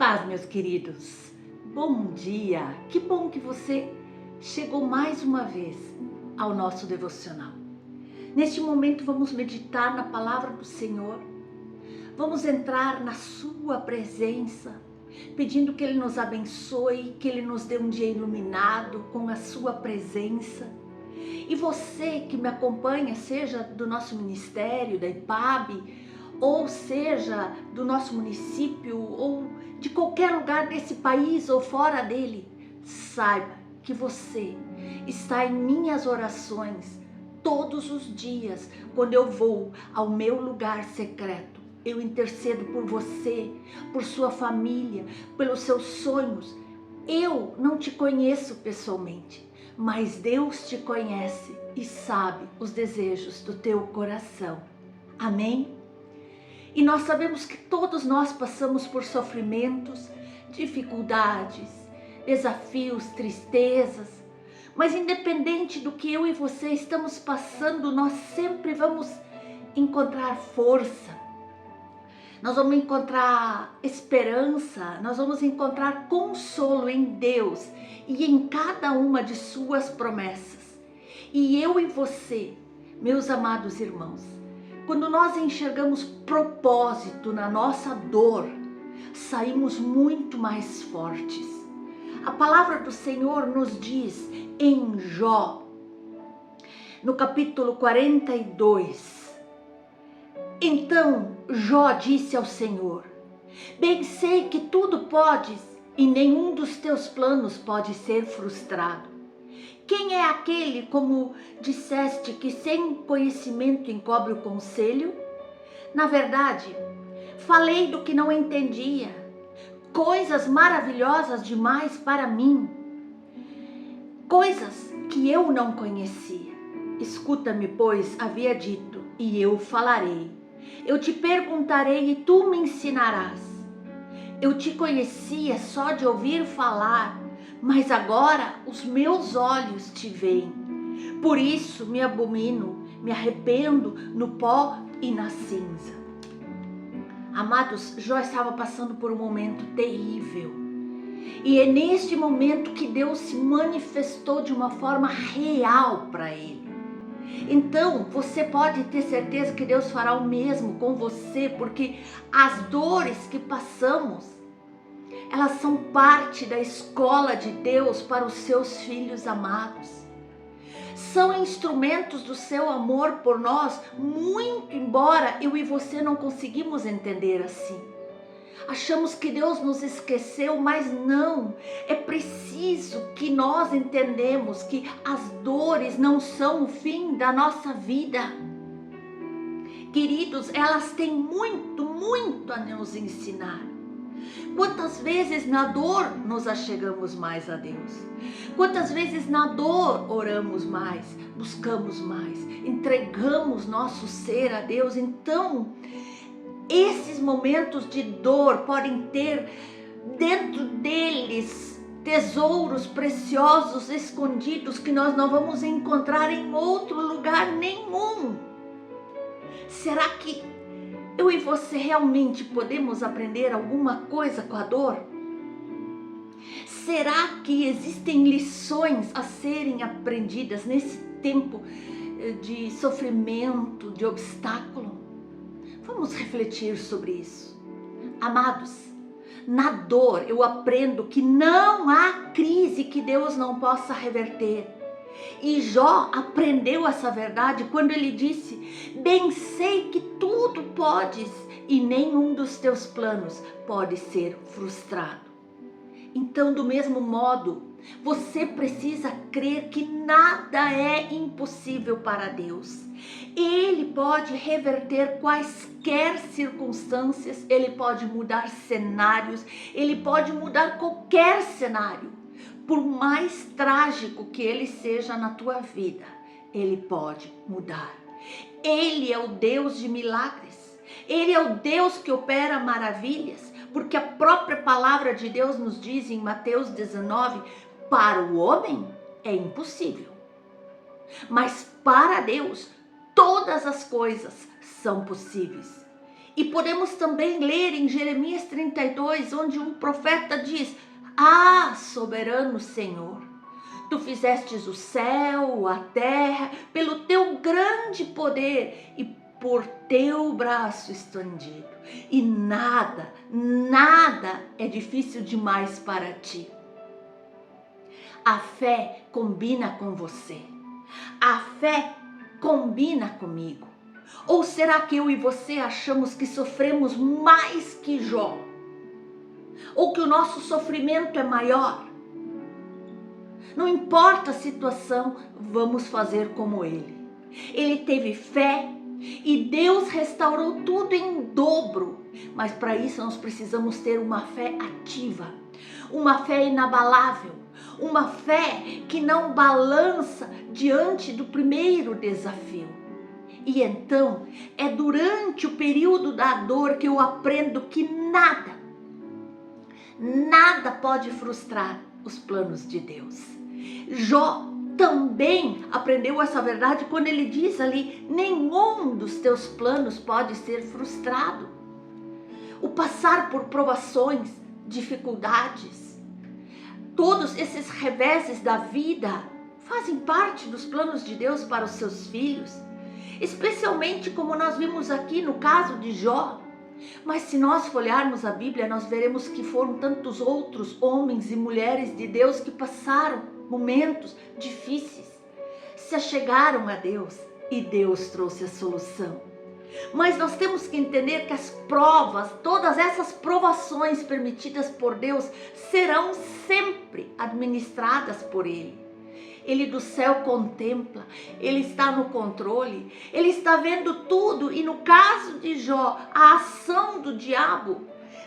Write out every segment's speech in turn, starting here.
Paz, meus queridos. Bom dia. Que bom que você chegou mais uma vez ao nosso devocional. Neste momento vamos meditar na palavra do Senhor. Vamos entrar na sua presença, pedindo que Ele nos abençoe, que Ele nos dê um dia iluminado com a sua presença. E você que me acompanha, seja do nosso ministério, da IPAB, ou seja do nosso município, ou de qualquer lugar desse país ou fora dele, saiba que você está em minhas orações todos os dias. Quando eu vou ao meu lugar secreto, eu intercedo por você, por sua família, pelos seus sonhos. Eu não te conheço pessoalmente, mas Deus te conhece e sabe os desejos do teu coração. Amém? E nós sabemos que todos nós passamos por sofrimentos, dificuldades, desafios, tristezas, mas independente do que eu e você estamos passando, nós sempre vamos encontrar força, nós vamos encontrar esperança, nós vamos encontrar consolo em Deus e em cada uma de suas promessas. E eu e você, meus amados irmãos, quando nós enxergamos propósito na nossa dor, saímos muito mais fortes. A palavra do Senhor nos diz em Jó, no capítulo 42, então Jó disse ao Senhor: bem sei que tudo podes e nenhum dos teus planos pode ser frustrado. Quem é aquele, como disseste, que sem conhecimento encobre o conselho? Na verdade, falei do que não entendia, coisas maravilhosas demais para mim, coisas que eu não conhecia. Escuta-me, pois, havia dito, e eu falarei. Eu te perguntarei e tu me ensinarás. Eu te conhecia só de ouvir falar, mas agora os meus olhos te veem. Por isso me abomino, me arrependo no pó e na cinza. Amados, Jó estava passando por um momento terrível. E é neste momento que Deus se manifestou de uma forma real para ele. Então, você pode ter certeza que Deus fará o mesmo com você, porque as dores que passamos, elas são parte da escola de Deus para os seus filhos amados. São instrumentos do seu amor por nós, muito embora eu e você não conseguimos entender assim. Achamos que Deus nos esqueceu, mas não. É preciso que nós entendamos que as dores não são o fim da nossa vida. Queridos, elas têm muito a nos ensinar. Quantas vezes na dor nos achegamos mais a Deus? Quantas vezes na dor oramos mais, buscamos mais, entregamos nosso ser a Deus? Então, esses momentos de dor podem ter dentro deles tesouros preciosos escondidos que nós não vamos encontrar em outro lugar nenhum. Será que eu e você realmente podemos aprender alguma coisa com a dor? Será que existem lições a serem aprendidas nesse tempo de sofrimento, de obstáculo? Vamos refletir sobre isso. Amados, na dor eu aprendo que não há crise que Deus não possa reverter. E Jó aprendeu essa verdade quando ele disse: bem sei que tudo podes e nenhum dos teus planos pode ser frustrado. Então, do mesmo modo, você precisa crer que nada é impossível para Deus. Ele pode reverter quaisquer circunstâncias, Ele pode mudar cenários, Ele pode mudar qualquer cenário. Por mais trágico que ele seja na tua vida, Ele pode mudar. Ele é o Deus de milagres. Ele é o Deus que opera maravilhas, porque a própria palavra de Deus nos diz em Mateus 19, para o homem é impossível, mas para Deus todas as coisas são possíveis. E podemos também ler em Jeremias 32, onde um profeta diz: Ah, soberano Senhor, tu fizestes o céu, a terra, pelo teu grande poder e por teu braço estendido. E nada é difícil demais para ti. A fé combina com você. A fé combina comigo. Ou será que eu e você achamos que sofremos mais que Jó? Ou que o nosso sofrimento é maior? Não importa a situação, vamos fazer como ele. Ele teve fé e Deus restaurou tudo em dobro. Mas para isso nós precisamos ter uma fé ativa, uma fé inabalável, uma fé que não balança diante do primeiro desafio. E então é durante o período da dor que eu aprendo que nada pode frustrar os planos de Deus. Jó também aprendeu essa verdade quando ele diz ali: nenhum dos teus planos pode ser frustrado. O passar por provações, dificuldades, todos esses reveses da vida fazem parte dos planos de Deus para os seus filhos, especialmente como nós vimos aqui no caso de Jó. Mas se nós folhearmos a Bíblia, nós veremos que foram tantos outros homens e mulheres de Deus que passaram momentos difíceis, se achegaram a Deus e Deus trouxe a solução. Mas nós temos que entender que as provas, todas essas provações permitidas por Deus, serão sempre administradas por Ele. Ele do céu contempla, Ele está no controle, Ele está vendo tudo. E no caso de Jó, a ação do diabo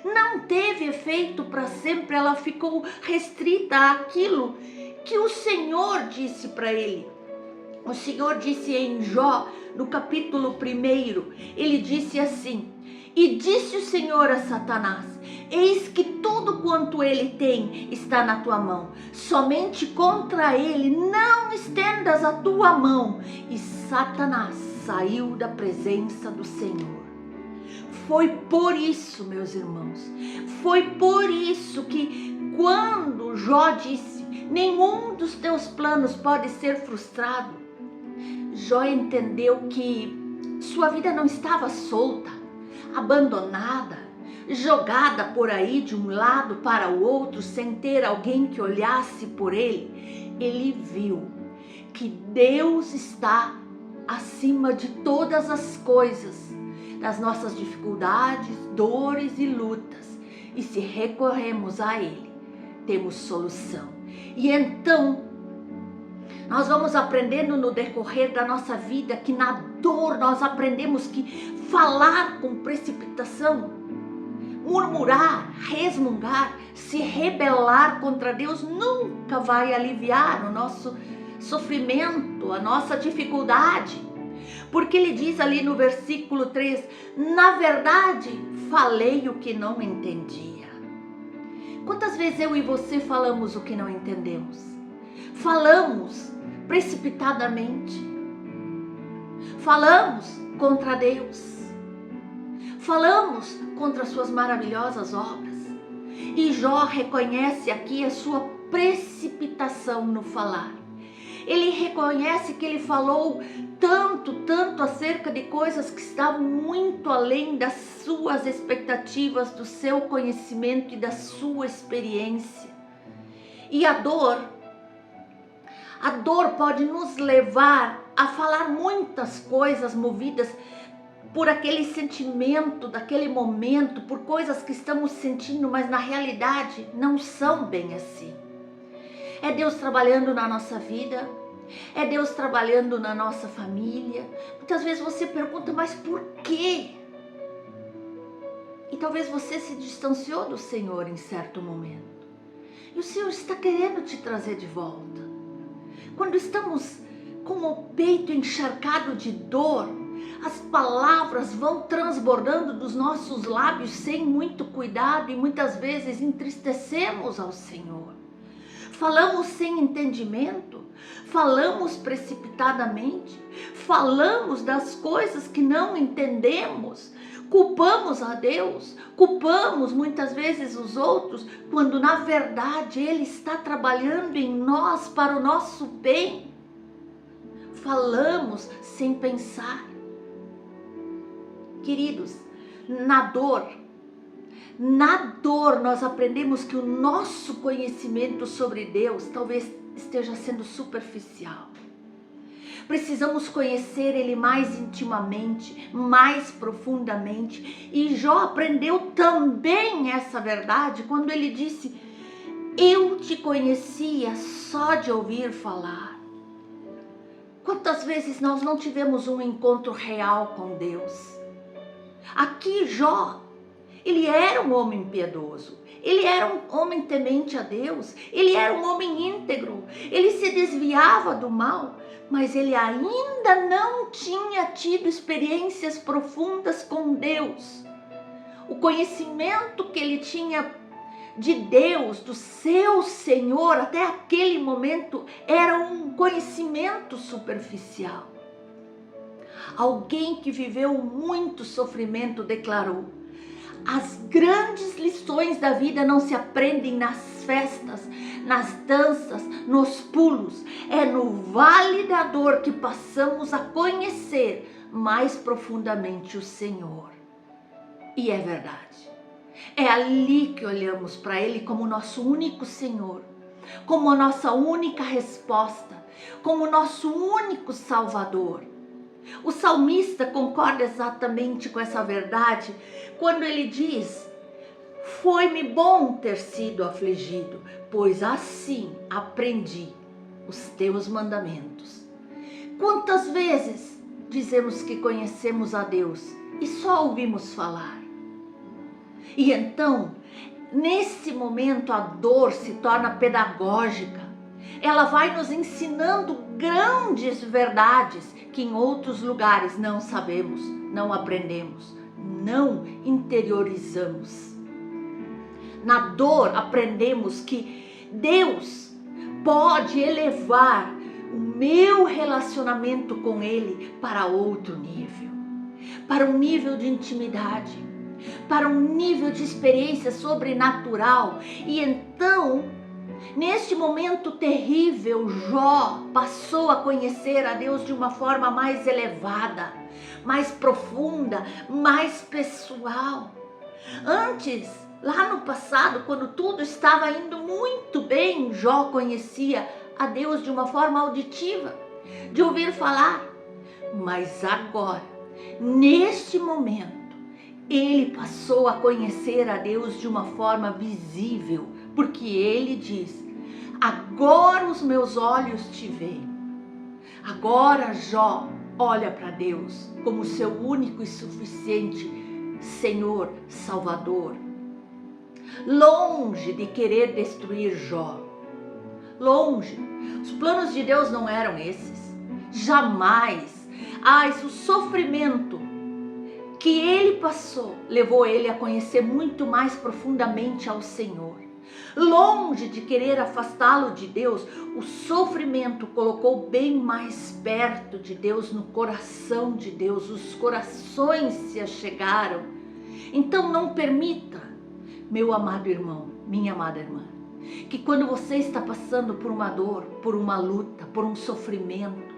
não teve efeito para sempre, ela ficou restrita àquilo que o Senhor disse para ele. O Senhor disse em Jó, no capítulo 1, ele disse assim: e disse o Senhor a Satanás: eis que tudo quanto ele tem está na tua mão, somente contra ele não estendas a tua mão. E Satanás saiu da presença do Senhor. Foi por isso, meus irmãos, foi por isso que quando Jó disse: nenhum dos teus planos pode ser frustrado, Jó entendeu que sua vida não estava solta, abandonada, jogada por aí de um lado para o outro, sem ter alguém que olhasse por ele. Ele viu que Deus está acima de todas as coisas, das nossas dificuldades, dores e lutas. E se recorremos a Ele, temos solução. E então nós vamos aprendendo no decorrer da nossa vida que na dor nós aprendemos que falar com precipitação, murmurar, resmungar, se rebelar contra Deus nunca vai aliviar o nosso sofrimento, a nossa dificuldade. Porque ele diz ali no versículo 3, na verdade, falei o que não entendia. Quantas vezes eu e você falamos o que não entendemos? Falamos precipitadamente, falamos contra Deus, falamos contra suas maravilhosas obras. E Jó reconhece aqui a sua precipitação no falar. Ele reconhece que ele falou tanto acerca de coisas que estavam muito além das suas expectativas, do seu conhecimento e da sua experiência. E a dor pode nos levar a falar muitas coisas movidas por aquele sentimento, daquele momento, por coisas que estamos sentindo, mas na realidade não são bem assim. É Deus trabalhando na nossa vida, é Deus trabalhando na nossa família. Muitas vezes você pergunta, mas por quê? E talvez você se distanciou do Senhor em certo momento. E o Senhor está querendo te trazer de volta. Quando estamos com o peito encharcado de dor, as palavras vão transbordando dos nossos lábios sem muito cuidado e muitas vezes entristecemos ao Senhor. Falamos sem entendimento, falamos precipitadamente, falamos das coisas que não entendemos, culpamos a Deus, culpamos muitas vezes os outros, quando na verdade Ele está trabalhando em nós para o nosso bem. Falamos sem pensar. Queridos, na dor nós aprendemos que o nosso conhecimento sobre Deus talvez esteja sendo superficial. Precisamos conhecer Ele mais intimamente, mais profundamente. E Jó aprendeu também essa verdade quando ele disse: eu te conhecia só de ouvir falar. Quantas vezes nós não tivemos um encontro real com Deus? Aqui Jó, ele era um homem piedoso, ele era um homem temente a Deus, ele era um homem íntegro, ele se desviava do mal, mas ele ainda não tinha tido experiências profundas com Deus. O conhecimento que ele tinha de Deus, do seu Senhor, até aquele momento, era um conhecimento superficial. Alguém que viveu muito sofrimento declarou: as grandes lições da vida não se aprendem nas festas, nas danças, nos pulos. É no vale da dor que passamos a conhecer mais profundamente o Senhor. E é verdade. É ali que olhamos para Ele como nosso único Senhor, como a nossa única resposta, como o nosso único Salvador. O salmista concorda exatamente com essa verdade quando ele diz: foi-me bom ter sido afligido, pois assim aprendi os teus mandamentos. Quantas vezes dizemos que conhecemos a Deus e só ouvimos falar? E então, nesse momento, a dor se torna pedagógica. Ela vai nos ensinando grandes verdades que em outros lugares não sabemos, não aprendemos, não interiorizamos. Na dor aprendemos que Deus pode elevar o meu relacionamento com Ele para outro nível, para um nível de intimidade, para um nível de experiência sobrenatural. E então, neste momento terrível, Jó passou a conhecer a Deus de uma forma mais elevada, mais profunda, mais pessoal. Antes, lá no passado, quando tudo estava indo muito bem, Jó conhecia a Deus de uma forma auditiva, de ouvir falar. Mas agora, neste momento, ele passou a conhecer a Deus de uma forma visível, porque ele diz: agora os meus olhos te veem. Agora Jó olha para Deus como seu único e suficiente Senhor, Salvador. Longe de querer destruir Jó, longe, os planos de Deus não eram esses, jamais. O sofrimento que ele passou levou ele a conhecer muito mais profundamente ao Senhor. Longe de querer afastá-lo de Deus, o sofrimento colocou bem mais perto de Deus, no coração de Deus. Os corações se achegaram. Então não permita, meu amado irmão, minha amada irmã, que quando você está passando por uma dor, por uma luta, por um sofrimento,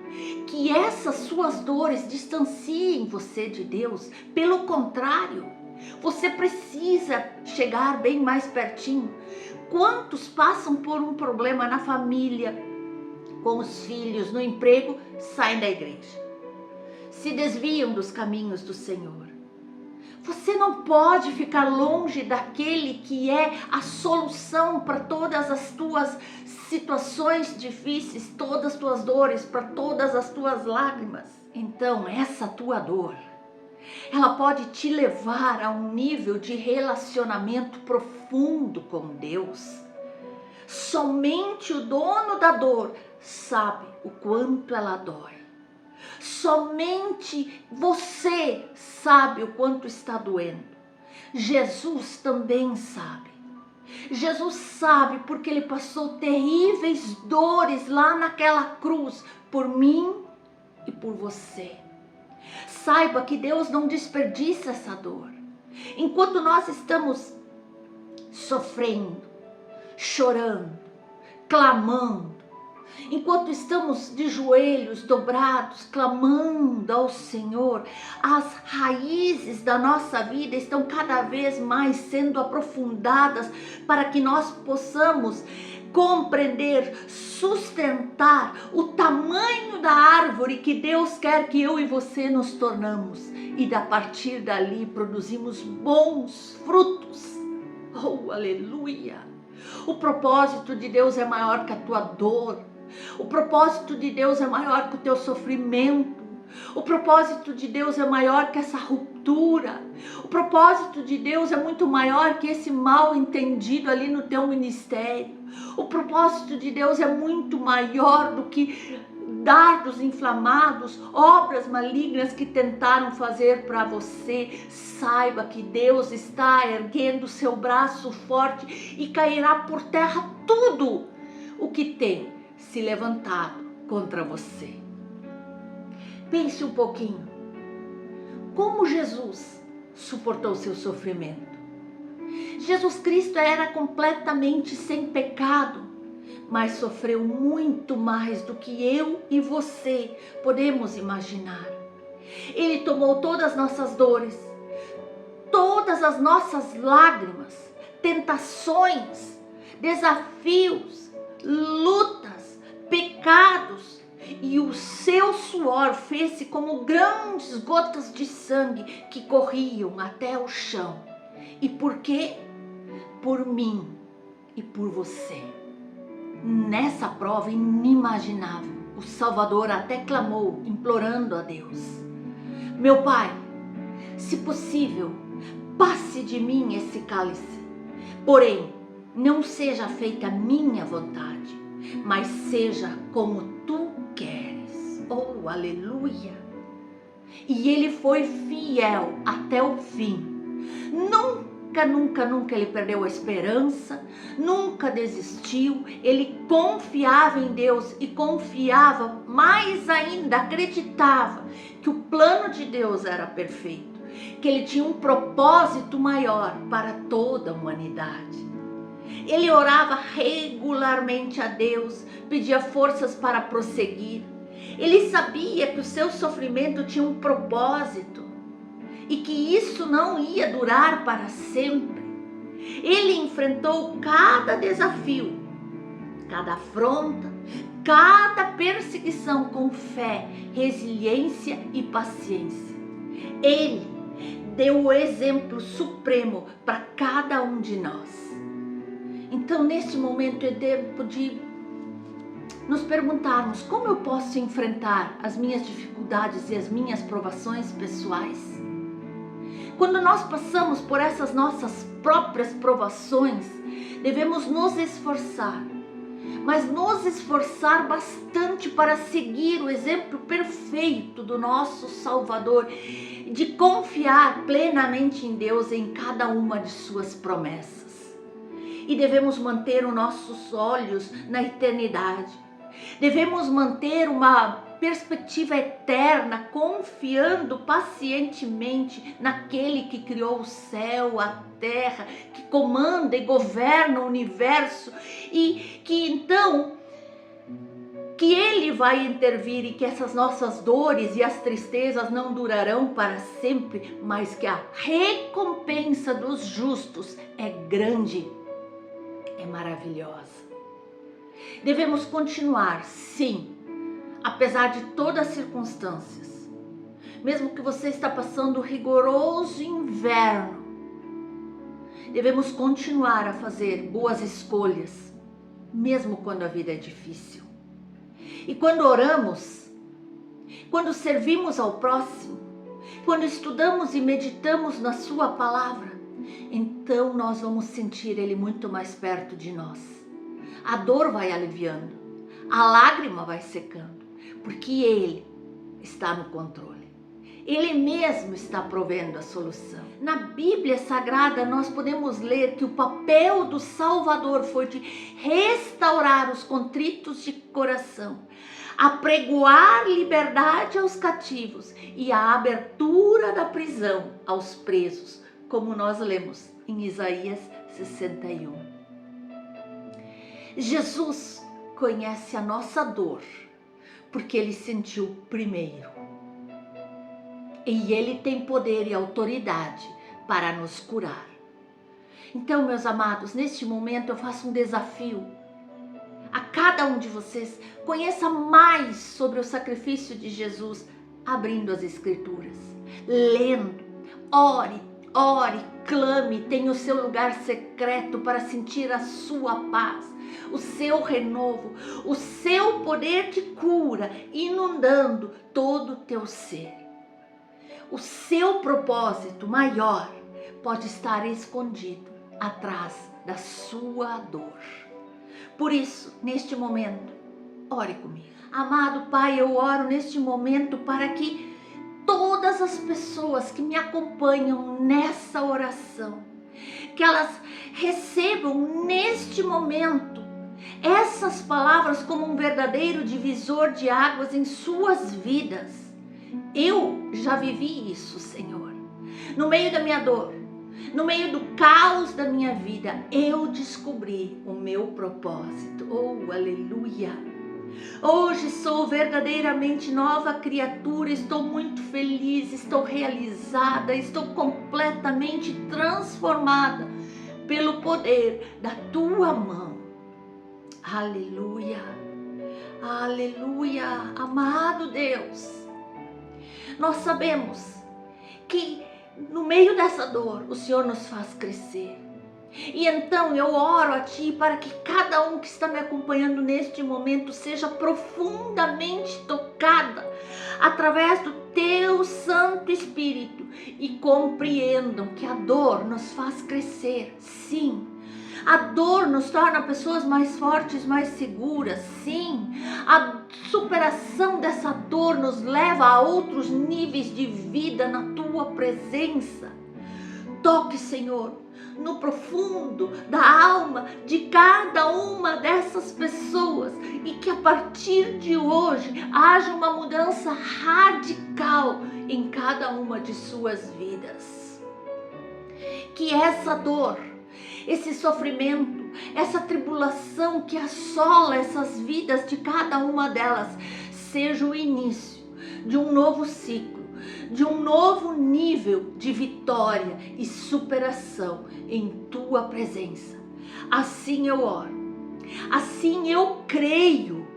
que essas suas dores distanciem você de Deus. Pelo contrário, você precisa chegar bem mais pertinho. Quantos passam por um problema na família, com os filhos, no emprego, saem da igreja, se desviam dos caminhos do Senhor? Você não pode ficar longe daquele que é a solução para todas as tuas situações difíceis, todas as tuas dores, para todas as tuas lágrimas. Então, essa tua dor, ela pode te levar a um nível de relacionamento profundo com Deus. Somente o dono da dor sabe o quanto ela dói. Somente você sabe o quanto está doendo. Jesus também sabe. Jesus sabe porque ele passou terríveis dores lá naquela cruz por mim e por você. Saiba que Deus não desperdiça essa dor. Enquanto nós estamos sofrendo, chorando, clamando, enquanto estamos de joelhos dobrados, clamando ao Senhor, as raízes da nossa vida estão cada vez mais sendo aprofundadas para que nós possamos compreender, sustentar o tamanho da árvore que Deus quer que eu e você nos tornamos. E a partir dali produzimos bons frutos. Oh, aleluia! O propósito de Deus é maior que a tua dor. O propósito de Deus é maior que o teu sofrimento. O propósito de Deus é maior que essa ruptura. O propósito de Deus é muito maior que esse mal entendido ali no teu ministério. O propósito de Deus é muito maior do que dardos inflamados, obras malignas que tentaram fazer para você. Saiba que Deus está erguendo seu braço forte e cairá por terra tudo o que tem se levantado contra você. Pense um pouquinho. Como Jesus suportou seu sofrimento? Jesus Cristo era completamente sem pecado, mas sofreu muito mais do que eu e você podemos imaginar. Ele tomou todas as nossas dores, todas as nossas lágrimas, tentações, desafios, lutas, pecados, e o seu suor fez-se como grandes gotas de sangue que corriam até o chão. E por quê? Por mim e por você. Nessa prova inimaginável, o Salvador até clamou, implorando a Deus: meu Pai, se possível, passe de mim esse cálice. Porém, não seja feita a minha vontade, mas seja como tu queres. Oh, aleluia! E ele foi fiel até o fim. Nunca ele perdeu a esperança, nunca desistiu. Ele confiava em Deus e confiava mais ainda, acreditava que o plano de Deus era perfeito, que ele tinha um propósito maior para toda a humanidade. Ele orava regularmente a Deus, pedia forças para prosseguir. Ele sabia que o seu sofrimento tinha um propósito e que isso não ia durar para sempre. Ele enfrentou cada desafio, cada afronta, cada perseguição com fé, resiliência e paciência. Ele deu o exemplo supremo para cada um de nós. Então, neste momento é tempo de nos perguntarmos: como eu posso enfrentar as minhas dificuldades e as minhas provações pessoais? Quando nós passamos por essas nossas próprias provações, devemos nos esforçar, mas nos esforçar bastante para seguir o exemplo perfeito do nosso Salvador, de confiar plenamente em Deus em cada uma de suas promessas. E devemos manter os nossos olhos na eternidade. Devemos manter uma perspectiva eterna, confiando pacientemente naquele que criou o céu, a terra, que comanda e governa o universo, e que então que ele vai intervir e que essas nossas dores e as tristezas não durarão para sempre, mas que a recompensa dos justos é grande, é maravilhosa. Devemos continuar, sim, apesar de todas as circunstâncias. Mesmo que você está passando um rigoroso inverno, devemos continuar a fazer boas escolhas, mesmo quando a vida é difícil. E quando oramos, quando servimos ao próximo, quando estudamos e meditamos na sua palavra, então nós vamos sentir Ele muito mais perto de nós. A dor vai aliviando, a lágrima vai secando, porque Ele está no controle. Ele mesmo está provendo a solução. Na Bíblia Sagrada nós podemos ler que o papel do Salvador foi de restaurar os contritos de coração, apregoar liberdade aos cativos e a abertura da prisão aos presos, como nós lemos em Isaías 61. Jesus conhece a nossa dor, porque ele sentiu primeiro. E ele tem poder e autoridade para nos curar. Então, meus amados, neste momento eu faço um desafio a cada um de vocês. Conheça mais sobre o sacrifício de Jesus, abrindo as Escrituras, lendo, ore, clame, tenha o seu lugar secreto para sentir a sua paz, o seu renovo, o seu poder de cura inundando todo o teu ser. O seu propósito maior pode estar escondido atrás da sua dor. Por isso, neste momento, ore comigo. Amado Pai, eu oro neste momento para que todas as pessoas que me acompanham nessa oração, que elas recebam neste momento essas palavras como um verdadeiro divisor de águas em suas vidas. Eu já vivi isso, Senhor. No meio da minha dor, no meio do caos da minha vida, eu descobri o meu propósito. Oh, aleluia! Hoje sou verdadeiramente nova criatura, estou muito feliz, estou realizada, estou completamente transformada pelo poder da tua mão. Aleluia! Aleluia! Amado Deus, nós sabemos que no meio dessa dor o Senhor nos faz crescer. E então eu oro a Ti para que cada um que está me acompanhando neste momento seja profundamente tocada através do Teu Santo Espírito e compreendam que a dor nos faz crescer, sim. A dor nos torna pessoas mais fortes, mais seguras, sim. A superação dessa dor nos leva a outros níveis de vida na Tua presença. Toque, Senhor, no profundo da alma de cada uma dessas pessoas e que a partir de hoje haja uma mudança radical em cada uma de suas vidas. Que essa dor, esse sofrimento, essa tribulação que assola essas vidas de cada uma delas seja o início de um novo ciclo, de um novo nível de vitória e superação em Tua presença. Assim eu oro, assim eu creio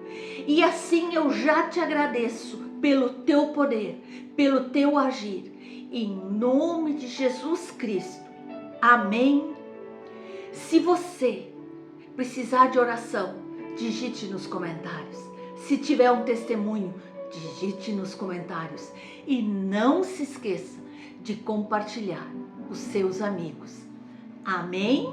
e assim eu já Te agradeço pelo Teu poder, pelo Teu agir, em nome de Jesus Cristo. Amém. Se você precisar de oração, digite nos comentários. Se tiver um testemunho, digite nos comentários. E não se esqueça de compartilhar com os seus amigos. Amém?